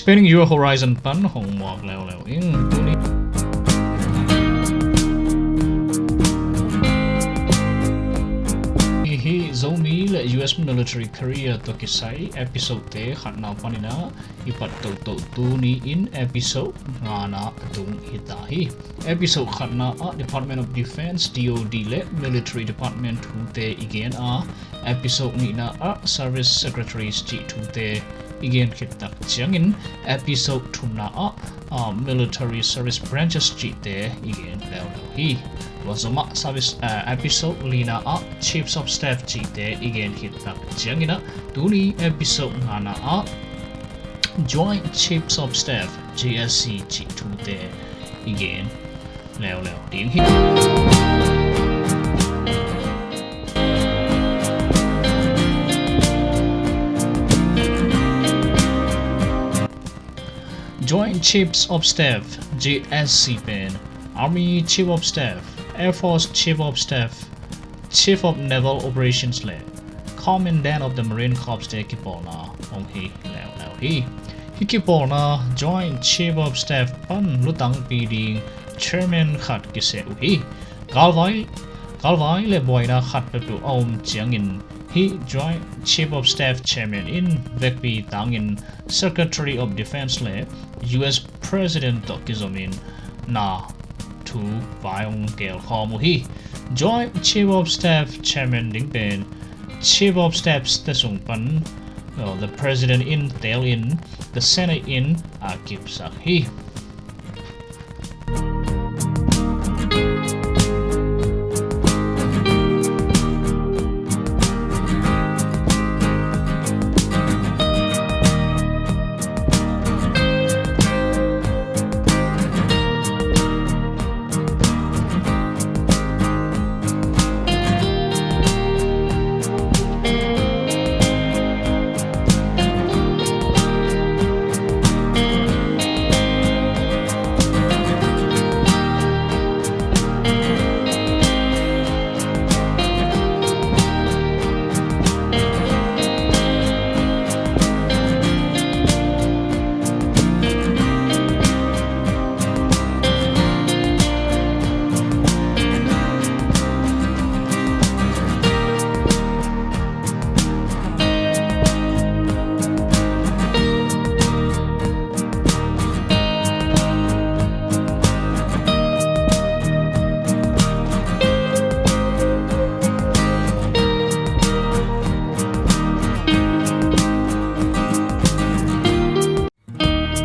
expanding your horizon pan homework leo ing tuni hi Zomi U.S military career to kisai episode te khatna panina ipat to tuni in episode ngana tung hitahi episode khatna a Department of Defense DOD le military department te again a episode ni na a service secretaries chi te again khitak chiangin episode thumna a military service branches chi te again leo hi wasoma service episode lina a chiefs of staff chi te again khitak chiangina tuni episode ngana a joint chiefs of staff JSC chi te again leo ding hi Joint Chiefs of Staff JSC pen Army Chief of Staff Air Force Chief of Staff Chief of Naval Operations le Commandant of the Marine Corps de Kipolna ông hi leo hi Kipolna Joint Chief of Staff pan lutang piding Chairman khat kise hi Galvai le boina khat pe tu om chiangin he Joint Chief of Staff Chairman in Vekpi Tangin Secretary of Defense le U.S. President Zomi na tu vayong kel khawm hi Joint Chief of Staff Chairman ding pen Chief of Staff tesung pan the President in tel in the Senate in akip sak hi